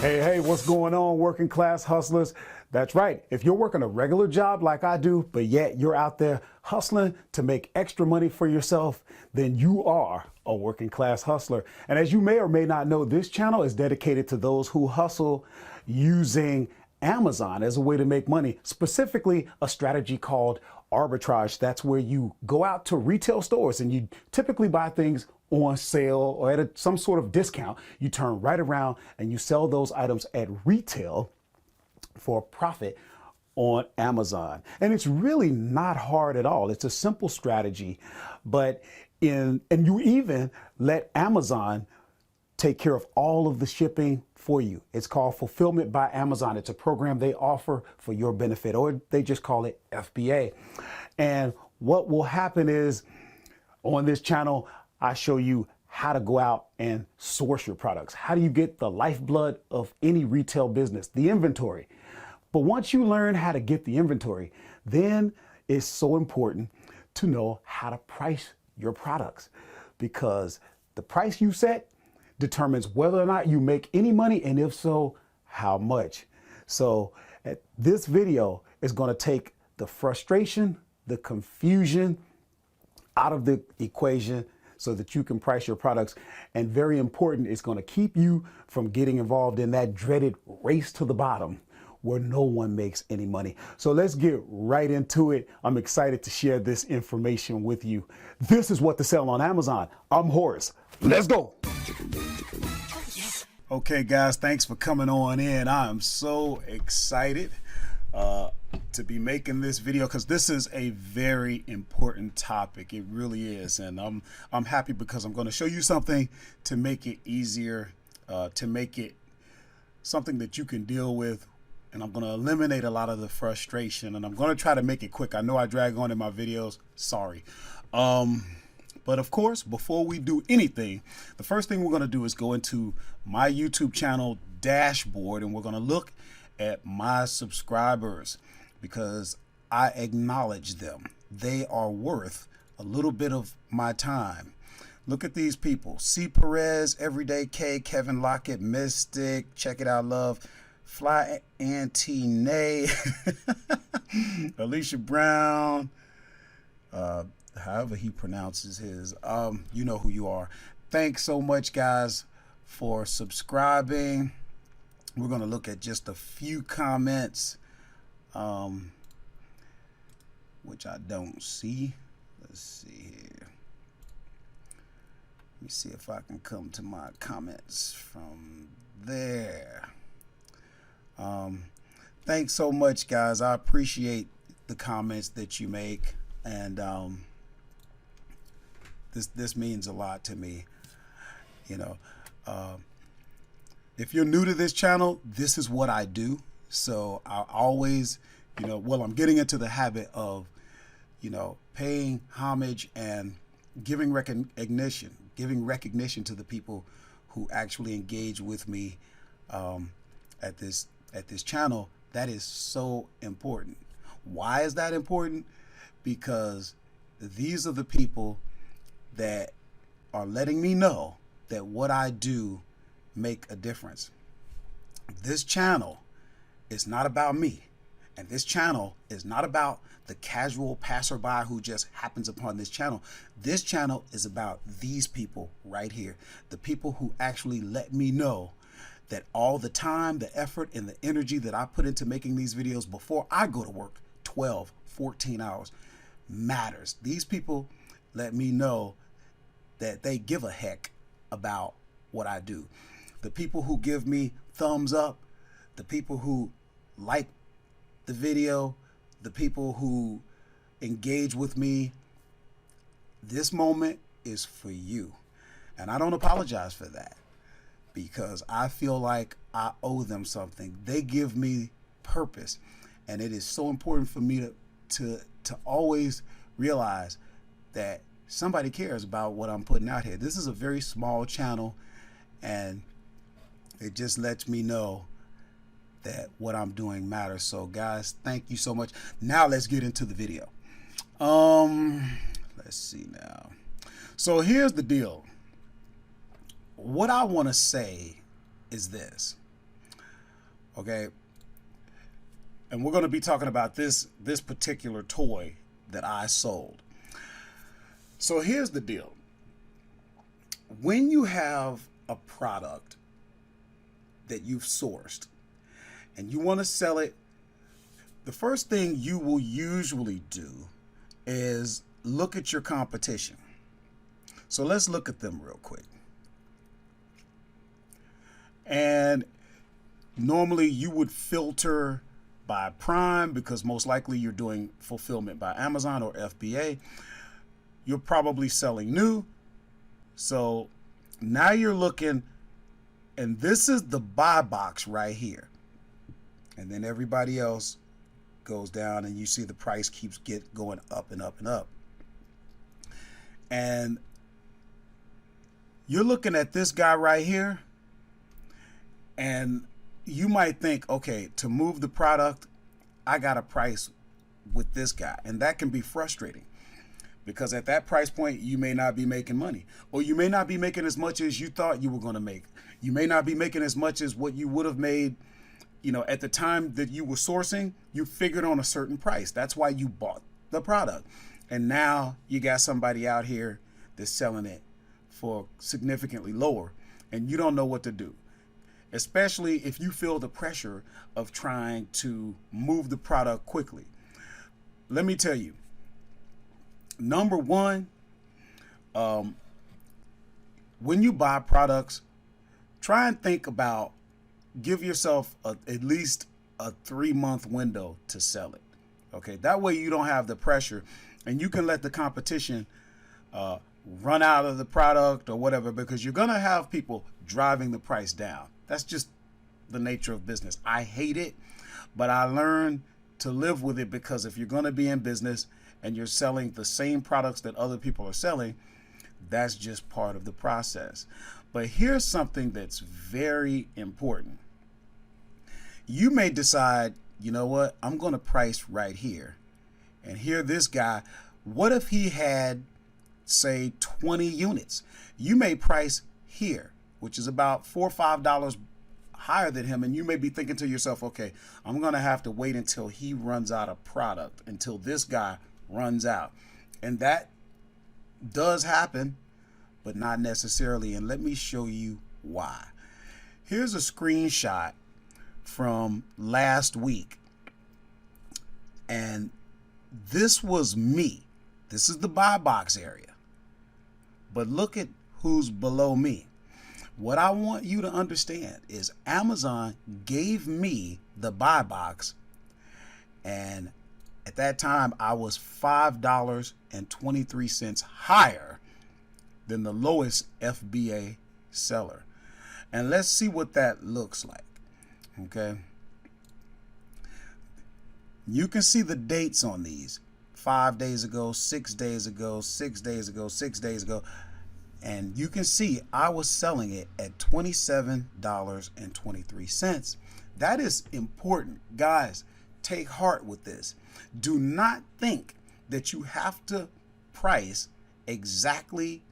Hey, what's going on, working class hustlers? That's right. If you're working a regular job like I do, but yet you're out there hustling to make extra money for yourself, then you are a working class hustler. And as you may or may not know, this channel is dedicated to those who hustle using Amazon as a way to make money, specifically a strategy called arbitrage. That's where you go out to retail stores and you typically buy things on sale or at some sort of discount. You turn right around and you sell those items at retail for a profit on Amazon. And it's really not hard at all. It's a simple strategy, and you even let Amazon take care of all of the shipping for you. It's called Fulfillment by Amazon. It's a program they offer for your benefit, or they just call it FBA. And what will happen is on this channel, I show you how to go out and source your products. How do you get the lifeblood of any retail business, the inventory? But once you learn how to get the inventory, then it's so important to know how to price your products, because the price you set determines whether or not you make any money, and if so, how much. So this video is going to take the frustration, the confusion out of the equation so that you can price your products. And very important, it's going to keep you from getting involved in that dreaded race to the bottom where no one makes any money. So let's get right into it. I'm excited to share this information with you. This is what to sell on Amazon. I'm Horace. Let's go. Okay, guys, thanks for coming on in. I am so excited to be making this video because this is a very important topic. It really is, and I'm happy because I'm going to show you something to make it easier, to make it something that you can deal with, and I'm going to eliminate a lot of the frustration, and I'm going to try to make it quick. I know I drag on in my videos. Sorry. But of course, before we do anything, the first thing we're going to do is go into my YouTube channel dashboard, and we're going to look at my subscribers because I acknowledge them. They are worth a little bit of my time. Look at these people: C. Perez, Everyday K, Kevin Lockett, Mystic, Check It Out Love, Fly Auntie Nay, Alicia Brown, however he pronounces his, you know who you are. Thanks so much, guys, for subscribing. We're going to look at just a few comments, which I don't see. Let's see here. Let me see if I can come to my comments from there. Thanks so much, guys. I appreciate the comments that you make, and this means a lot to me. You know, if you're new to this channel, this is what I do. So I always, I'm getting into the habit of, paying homage and giving recognition to the people who actually engage with me at this channel. That is so important. Why is that important? Because these are the people that are letting me know that what I do make a difference. This channel is not about me, and this channel is not about the casual passerby who just happens upon this channel. This channel is about these people right here, the people who actually let me know that all the time, the effort, and the energy that I put into making these videos before I go to work, 12, 14 hours, matters. These people let me know that they give a heck about what I do. The people who give me thumbs up, the people who like the video, the people who engage with me, this moment is for you. And I don't apologize for that, because I feel like I owe them something. They give me purpose, and it is so important for me to always realize that somebody cares about what I'm putting out here. This is a very small channel, and it just lets me know that what I'm doing matters. So guys, thank you so much. Now let's get into the video. Let's see now. So here's the deal. What I want to say is this. Okay. And we're going to be talking about this particular toy that I sold. So here's the deal. When you have a product that you've sourced and you want to sell it, the first thing you will usually do is look at your competition. So let's look at them real quick. And normally you would filter by Prime because most likely you're doing fulfillment by Amazon or FBA. You're probably selling new. So now you're looking, and this is the buy box right here. And then everybody else goes down and you see the price keeps going up and up and up. And you're looking at this guy right here, and you might think, okay, to move the product, I got a price with this guy. And that can be frustrating because at that price point, you may not be making money, or you may not be making as much as you thought you were going to make. You may not be making as much as what you would have made, you know, at the time that you were sourcing. You figured on a certain price. That's why you bought the product. And now you got somebody out here that's selling it for significantly lower, and you don't know what to do. Especially if you feel the pressure of trying to move the product quickly. Let me tell you, number one, when you buy products, try and think about, give yourself at least a 3-month window to sell it. Okay, that way you don't have the pressure and you can let the competition run out of the product or whatever, because you're gonna have people driving the price down. That's just the nature of business. I hate it, but I learned to live with it, because if you're going to be in business and you're selling the same products that other people are selling, that's just part of the process. But here's something that's very important. You may decide, you know what, I'm going to price right here. And here, this guy, what if he had, say, 20 units? You may price here, which is about $4 or $5 higher than him. And you may be thinking to yourself, okay, I'm going to have to wait until he runs out of product, until this guy runs out. And that does happen, but not necessarily. And let me show you why. Here's a screenshot from last week. And this was me. This is the buy box area. But look at who's below me. What I want you to understand is Amazon gave me the buy box, and at that time I was $5.23 higher than the lowest FBA seller. And let's see what that looks like. Okay. You can see the dates on these. 5 days ago, 6 days ago, 6 days ago, 6 days ago. And you can see I was selling it at $27.23. That is important. Guys, take heart with this. Do not think that you have to price exactly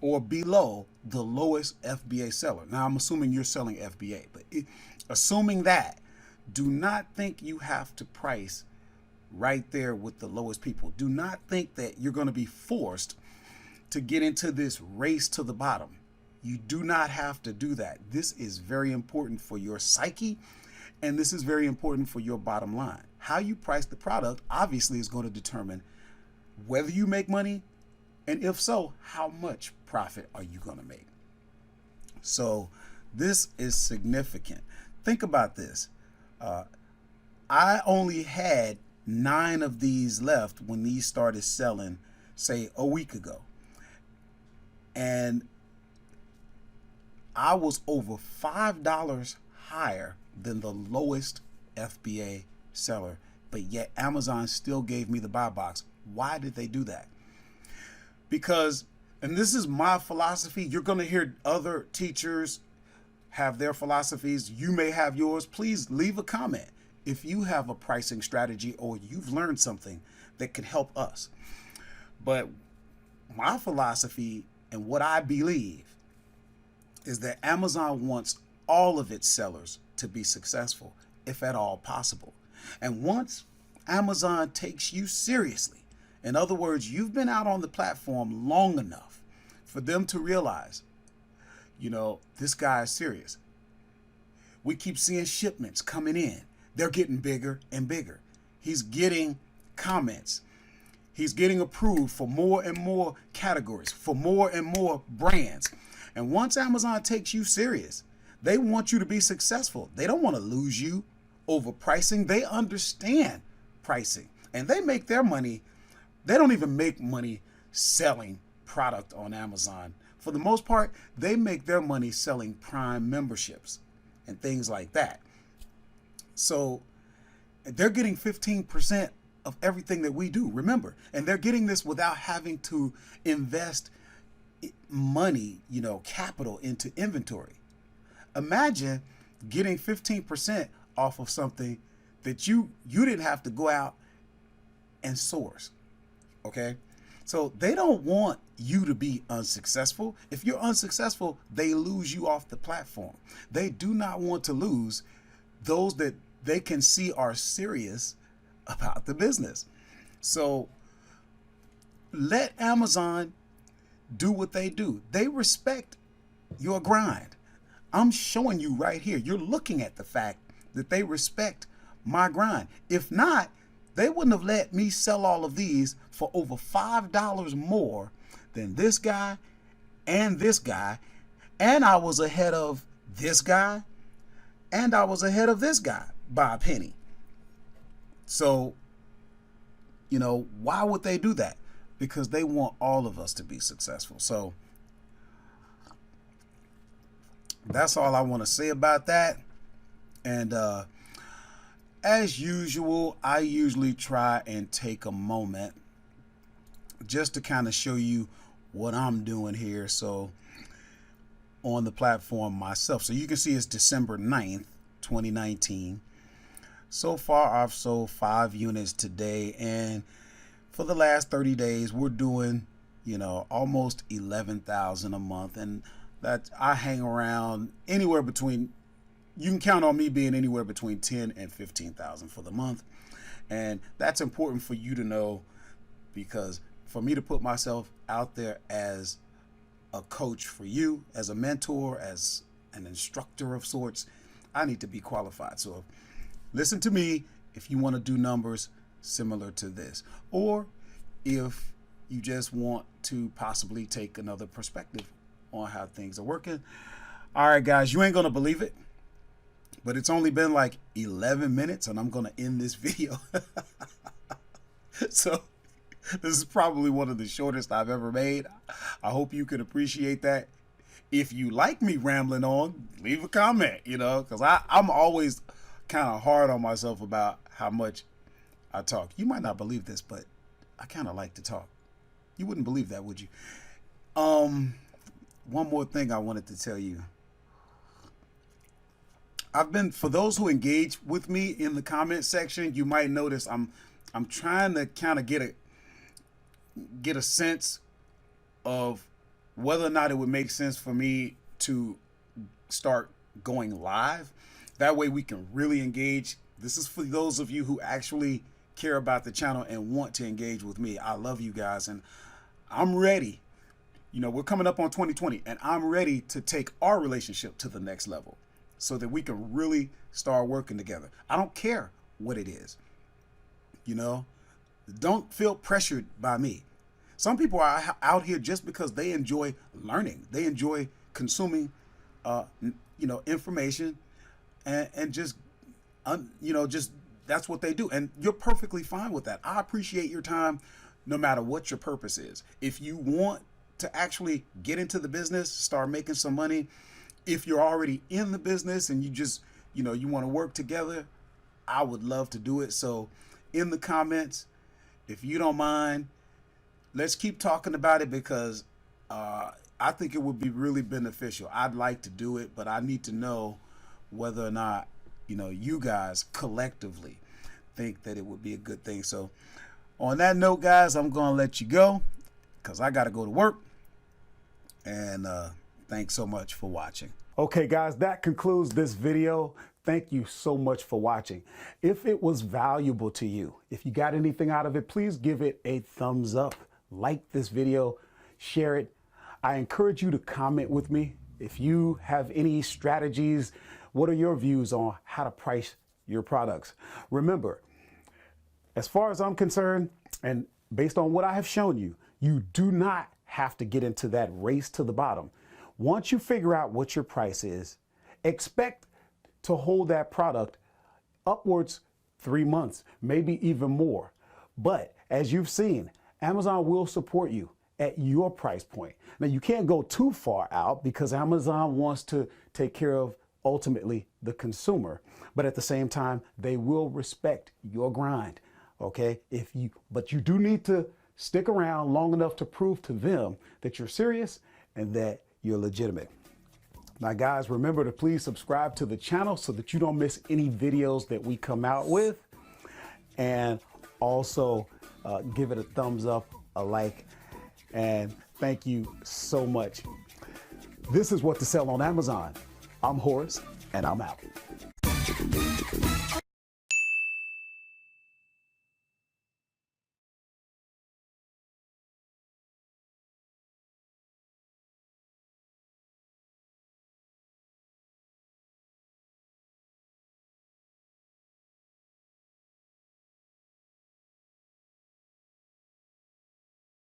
or below the lowest FBA seller. Now, I'm assuming you're selling FBA, but assuming that, do not think you have to price right there with the lowest people. Do not think that you're going to be forced to get into this race to the bottom. You do not have to do that. This is very important for your psyche, and this is very important for your bottom line. How you price the product obviously is going to determine whether you make money, and if so, how much profit are you going to make. So this is significant. Think about this. I only had 9 of these left when these started selling, say, a week ago. And I was over $5 higher than the lowest FBA seller, but yet Amazon still gave me the buy box. Why did they do that? Because, and this is my philosophy, you're going to hear other teachers have their philosophies. You may have yours. Please leave a comment if you have a pricing strategy or you've learned something that could help us. But my philosophy and what I believe is that Amazon wants all of its sellers to be successful. if at all possible. And once Amazon takes you seriously, in other words, you've been out on the platform long enough for them to realize, you know, this guy is serious. We keep seeing shipments coming in. They're getting bigger and bigger. He's getting comments. He's getting approved for more and more categories, for more and more brands. And once Amazon takes you serious, they want you to be successful. They don't want to lose you over pricing. They understand pricing, and they make their money. They don't even make money selling product on Amazon. For the most part, they make their money selling Prime memberships and things like that. So they're getting 15% of everything that we do, remember, and they're getting this without having to invest money, you know, capital into inventory. Imagine getting 15% off of something that you didn't have to go out and source. Okay? So they don't want you to be unsuccessful. If you're unsuccessful, they lose you off the platform. They do not want to lose those that they can see are serious about the business. So let Amazon do what they do. They respect your grind. I'm showing you right here. You're looking at the fact that they respect my grind. If not, they wouldn't have let me sell all of these for over $5 more than this guy and this guy. And I was ahead of this guy and I was ahead of this guy by a penny. So, you know, why would they do that? Because they want all of us to be successful. So that's all I want to say about that. And as usual, I usually try and take a moment just to kind of show you what I'm doing here. So on the platform myself. So you can see it's December 9th, 2019. So far, I've sold 5 units today. And for the last 30 days, we're doing, you know, almost 11,000 a month. And that I hang around anywhere between, you can count on me being anywhere between 10 and 15,000 for the month. And that's important for you to know, because for me to put myself out there as a coach for you, as a mentor, as an instructor of sorts, I need to be qualified. So listen to me if you want to do numbers similar to this, or if you just want to possibly take another perspective on how things are working. All right, guys, you ain't going to believe it, but it's only been like 11 minutes and I'm going to end this video. So this is probably one of the shortest I've ever made. I hope you can appreciate that. If you like me rambling on, leave a comment, you know, because I'm always kind of hard on myself about how much I talk. You might not believe this, but I kind of like to talk. You wouldn't believe that, would you? One more thing I wanted to tell you. For those who engage with me in the comment section, you might notice I'm trying to kind of get a sense of whether or not it would make sense for me to start going live. That way we can really engage. This is for those of you who actually care about the channel and want to engage with me. I love you guys, and I'm ready. You know, we're coming up on 2020, and I'm ready to take our relationship to the next level so that we can really start working together. I don't care what it is. You know, don't feel pressured by me. Some people are out here just because they enjoy learning. They enjoy consuming, information, and just that's what they do. And you're perfectly fine with that. I appreciate your time no matter what your purpose is. If you want to actually get into the business, start making some money, if you're already in the business and you just, you want to work together, I would love to do it. So in the comments, if you don't mind, let's keep talking about it, because I think it would be really beneficial. I'd like to do it, but I need to know whether or not, you guys collectively think that it would be a good thing. So on that note, guys, I'm going to let you go because I got to go to work. And thanks so much for watching. Okay, guys, that concludes this video. thank you so much for watching. If it was valuable to you, if you got anything out of it, please give it a thumbs up, like this video, share it. I encourage you to comment with me. If you have any strategies, what are your views on how to price your products? Remember, as far as I'm concerned, and based on what I have shown you, you do not have to get into that race to the bottom. Once you figure out what your price is, expect to hold that product upwards 3 months, maybe even more. But as you've seen, Amazon will support you at your price point. Now, you can't go too far out because Amazon wants to take care of ultimately the consumer, but at the same time, they will respect your grind. Okay, but you do need to stick around long enough to prove to them that you're serious and that you're legitimate. Now, guys, remember to please subscribe to the channel so that you don't miss any videos that we come out with, and also give it a thumbs up, a like, and thank you so much. This is What to Sell on Amazon. I'm Horace, and I'm out.